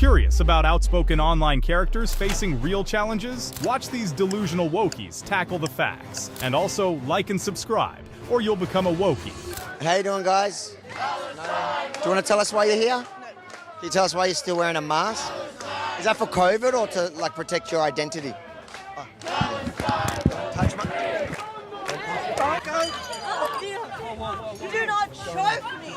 Curious about outspoken online characters facing real challenges? Watch these delusional wokies tackle the facts. And also like and subscribe, or you'll become a wokie. How you doing, guys? No. Do you want to tell us why you're here? Can you tell us why you're still wearing a mask? Is that for COVID or to like protect your identity? Oh. Touch my... You do not choke me!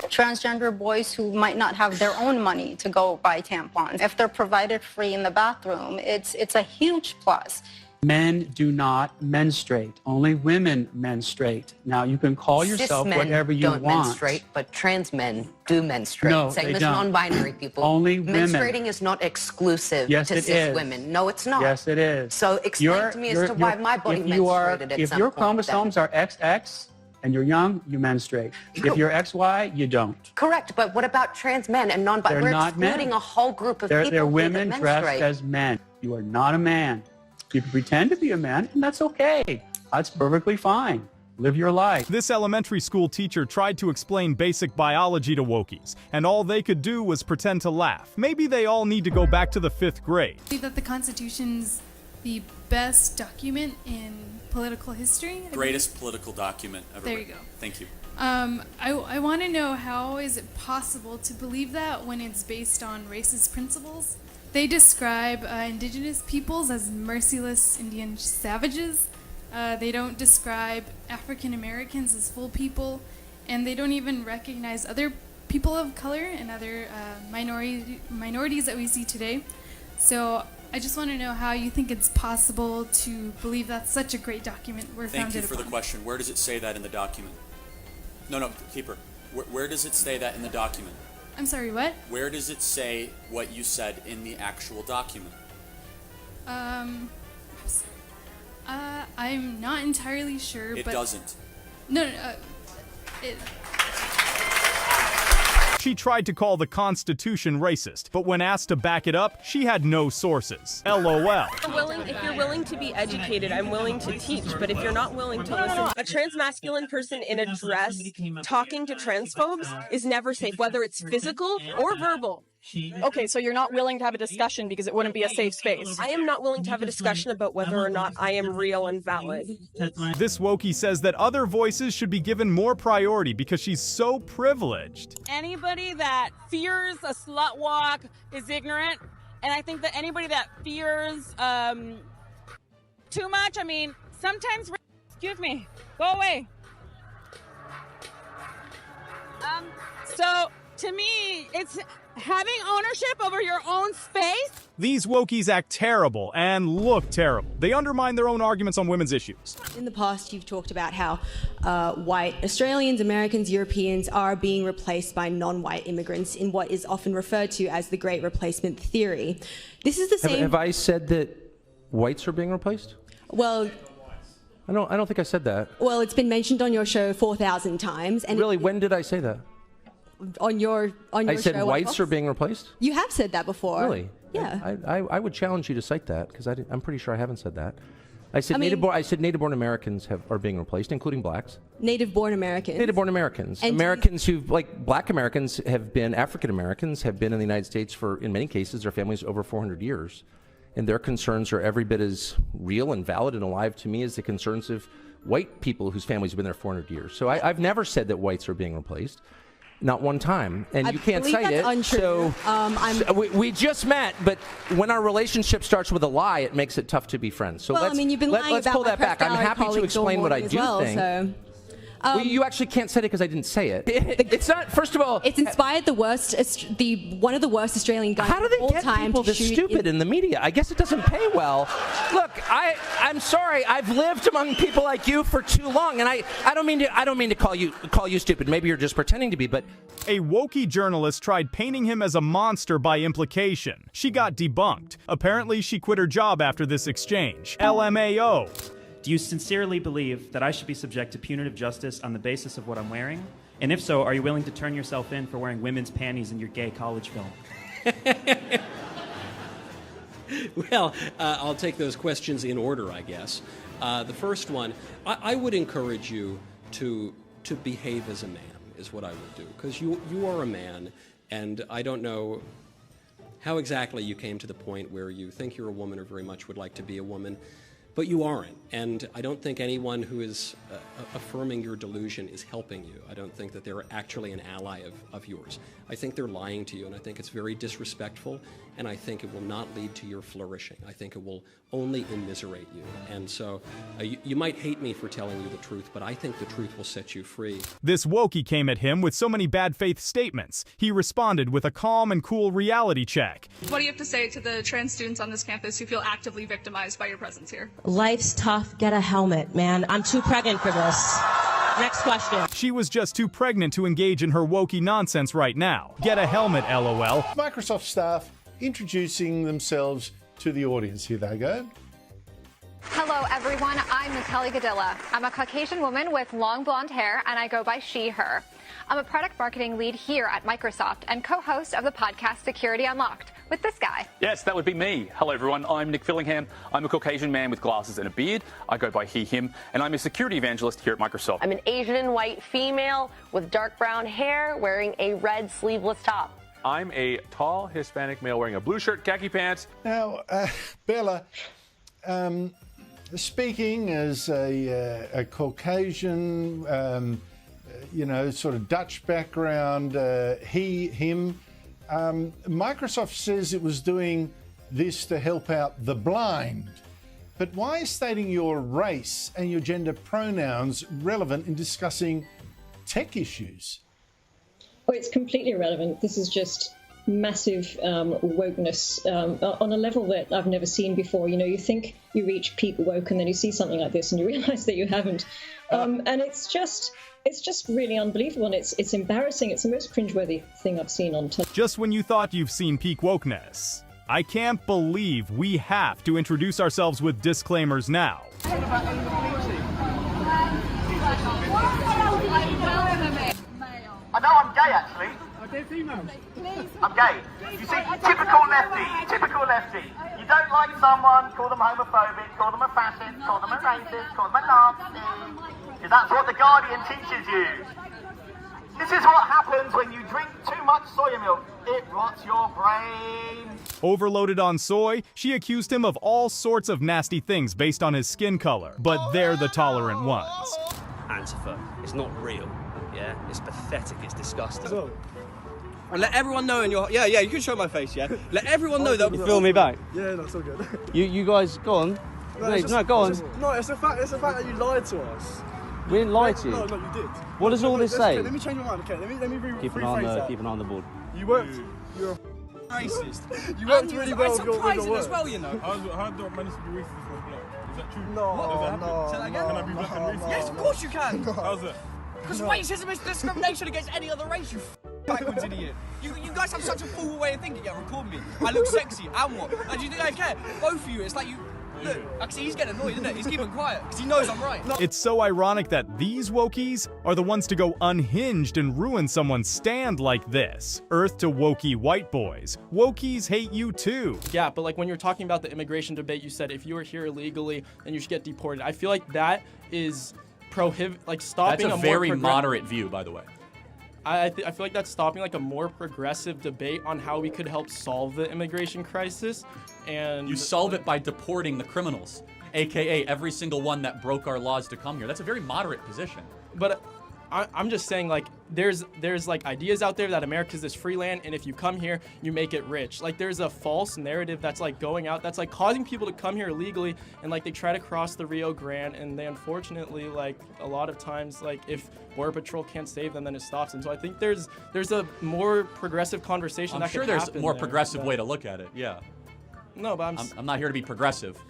Transgender boys who might not have their own money to go buy tampons, if they're provided free in the bathroom, it's a huge plus. Men do not menstruate. Only women menstruate. Now, you can call yourself whatever you want. Cis men don't menstruate, but trans men do menstruate. No, Same they as don't. non-binary people. Only women. Menstruating is not exclusive Yes, to it cis is. women. No, it's not. Yes, it is. So explain to me as to why my body menstruated at If some your point chromosomes then. are XX and you're young, you menstruate. If you're XY, you don't. Correct, but what about trans men and non-binary? They're We're not excluding men. a whole group of people They're here women that dressed menstruate. as men. You are not a man. You can pretend to be a man, and that's okay. That's perfectly fine. Live your life. This elementary school teacher tried to explain basic biology to wokies, and all they could do was pretend to laugh. Maybe they all need to go back to the 5th grade. I believe that the Constitution's the best document in political history. Greatest political document ever There you written. go. Thank you. I want to know, how is it possible to believe that when it's based on racist principles? They describe indigenous peoples as merciless Indian savages. They don't describe African Americans as full people, and they don't even recognize other people of color and other minorities that we see today. So I just want to know how you think it's possible to believe that's such a great document we're founded upon. Thank you for the question. Where does it say that in the document? No, keeper. Where does it say that in the document? I'm sorry, what? Where does it say what you said in the actual document? I'm not entirely sure, It but... doesn't. No, She tried to call the Constitution racist, but when asked to back it up, she had no sources. LOL. If you're willing to be educated, I'm willing to teach, but if you're not willing to listen, a transmasculine person in a dress talking to transphobes is never safe, whether it's physical or verbal. Okay, so you're not willing to have a discussion because it wouldn't be a safe space. I am not willing to have a discussion about whether or not I am real and valid. This wokie says that other voices should be given more priority because she's so privileged. Anybody that fears a slut walk is ignorant, and I think that anybody that fears too much, I mean, sometimes, excuse me, go away. So to me, it's having ownership over your own space. These wokies act terrible and look terrible. They undermine their own arguments on women's issues. In the past, you've talked about how white Australians, Americans, Europeans are being replaced by non-white immigrants in what is often referred to as the Great Replacement Theory. This is the same... Have I said that whites are being replaced? Well... I don't think I said that. Well, it's been mentioned on your show 4,000 times. And really, when did I say that? On your show. I said whites are being replaced? You have said that before. Really? Yeah. I would challenge you to cite that, because I'm pretty sure I haven't said that. I said native-born Americans are being replaced, including blacks. Native-born Americans. Native-born Americans. And Americans who, like black Americans, have been African Americans, have been in the United States for, in many cases, their families over 400 years. And their concerns are every bit as real and valid and alive to me as the concerns of white people whose families have been there 400 years. So I've never said that whites are being replaced. Not one time, and you can't cite it. Untrue. So we just met, but when our relationship starts with a lie, it makes it tough to be friends. So well, you've been lying let's about pull that back. I'm happy to explain what I do think. So. Well, you actually can't say it because I didn't say it. It's not. First of all, it's inspired one of the worst Australian guys. How do they of all get time people to this shoot stupid in the media? I guess it doesn't pay well. Look, I'm sorry. I've lived among people like you for too long, and I don't mean to call you stupid. Maybe you're just pretending to be, but a wokie journalist tried painting him as a monster by implication. She got debunked. Apparently, she quit her job after this exchange. LMAO. Do you sincerely believe that I should be subject to punitive justice on the basis of what I'm wearing? And if so, are you willing to turn yourself in for wearing women's panties in your gay college film? Well, I'll take those questions in order, I guess. The first one, I would encourage you to behave as a man, is what I would do. Because you are a man, and I don't know how exactly you came to the point where you think you're a woman or very much would like to be a woman, but you aren't. And I don't think anyone who is affirming your delusion is helping you. I don't think that they're actually an ally of yours. I think they're lying to you, and I think it's very disrespectful, and I think it will not lead to your flourishing. I think it will only immiserate you. And so you might hate me for telling you the truth, but I think the truth will set you free. This wokie came at him with so many bad faith statements. He responded with a calm and cool reality check. What do you have to say to the trans students on this campus who feel actively victimized by your presence here? Life's tough. Get a helmet, man. I'm too pregnant for this. Next question. She was just too pregnant to engage in her wokie nonsense right now. Get a helmet, LOL. Microsoft staff introducing themselves to the audience. Here they go. Hello, everyone. I'm Natalie Gadilla. I'm a Caucasian woman with long blonde hair, and I go by she, her. I'm a product marketing lead here at Microsoft and co-host of the podcast Security Unlocked with this guy. Yes, that would be me. Hello, everyone. I'm Nick Fillingham. I'm a Caucasian man with glasses and a beard. I go by he, him, and I'm a security evangelist here at Microsoft. I'm an Asian and white female with dark brown hair wearing a red sleeveless top. I'm a tall Hispanic male wearing a blue shirt, khaki pants. Now, Bella, speaking as a Caucasian, sort of Dutch background, he, him, Microsoft says it was doing this to help out the blind. But why is stating your race and your gender pronouns relevant in discussing tech issues? Oh, it's completely irrelevant. This is just massive wokeness on a level that I've never seen before. You know, you think you reach peak woke and then you see something like this and you realize that you haven't. And it's just really unbelievable, and it's embarrassing. It's the most cringeworthy thing I've seen on television. Just when you thought you've seen peak wokeness. I can't believe we have to introduce ourselves with disclaimers now. I know I'm gay, actually. Okay, females. I'm gay. You see, typical lefty. You don't like someone, call them homophobic, call them a fascist, call them a racist, call them a Nazi. Because that's what The Guardian teaches you. This is what happens when you drink too much soy milk. It rots your brain. Overloaded on soy, she accused him of all sorts of nasty things based on his skin color. But they're the tolerant ones. Antifa, it's not real. Yeah, it's pathetic, it's disgusting. Well, let everyone know in your... Yeah, you can show my face, yeah? Let everyone know that... You feel me back? Yeah, that's all good. You guys, go on. No, go on. No, it's the fact that you lied to us. We didn't lie to you. No, you did. What does all this say? Okay, let me change my mind, okay? Let me keep an eye on the board. You're a racist. You worked really well with your work. As well, you know. How do I manage to be racist if I'm black? Is that true? No. Say that again? Can I be black and racist? Yes, of course you can. How's that? Because racism is discrimination against any other race, you backwards idiot. You guys have such a fool way of thinking. Yeah, record me. I look sexy. And what? And do you think I care? Both of you, it's like you... Look, actually, he's getting annoyed, isn't it? He's keeping quiet because he knows I'm right. It's so ironic that these wokies are the ones to go unhinged and ruin someone's stand like this. Earth to wokie white boys. Wokies hate you too. Yeah, but like when you're talking about the immigration debate, you said if you were here illegally, then you should get deported. I feel like that is stopping. That's a very moderate view, by the way. I feel like that's stopping like a more progressive debate on how we could help solve the immigration crisis. And you solve it by deporting the criminals, aka every single one that broke our laws to come here. That's a very moderate position. But I'm just saying, like, there's like ideas out there that America's this free land, and if you come here, you make it rich. Like, there's a false narrative that's like going out, that's like causing people to come here illegally, and like they try to cross the Rio Grande, and they unfortunately, like, a lot of times, like, if Border Patrol can't save them, then it stops them. So I think there's a more progressive conversation that could happen. I'm sure there's a more progressive way to look at it. Yeah. No, but I'm not here to be progressive.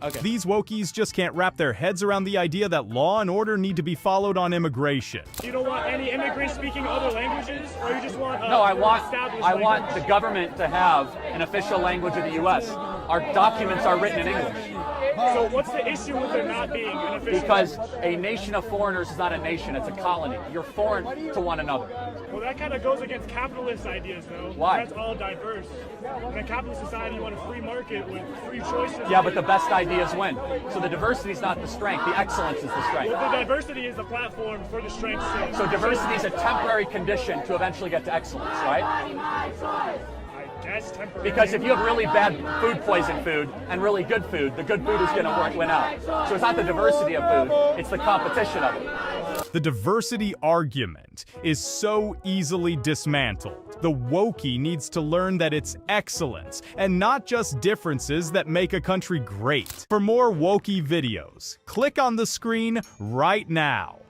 Okay. These wokies just can't wrap their heads around the idea that law and order need to be followed on immigration. You don't want any immigrants speaking other languages, or you just want... No, I want the government to have an official language of the U.S. Our documents are written in English. So what's the issue with there not being an official... Because a nation of foreigners is not a nation, it's a colony. You're foreign to one another. Well, that kind of goes against capitalist ideas, though. Why? That's all diverse. In a capitalist society, you want a free market with free choices. Yeah, but the best ideas win. So the diversity is not the strength, the excellence is the strength. Well, the diversity is the platform for the strength. So diversity is a temporary condition to eventually get to excellence, right? I as temporary. Because if you have really bad food poison food and really good food, the good food is going to win out. So it's not the diversity of food, it's the competition of it. The diversity argument is so easily dismantled. The wokey needs to learn that it's excellence and not just differences that make a country great. For more wokey videos, click on the screen right now.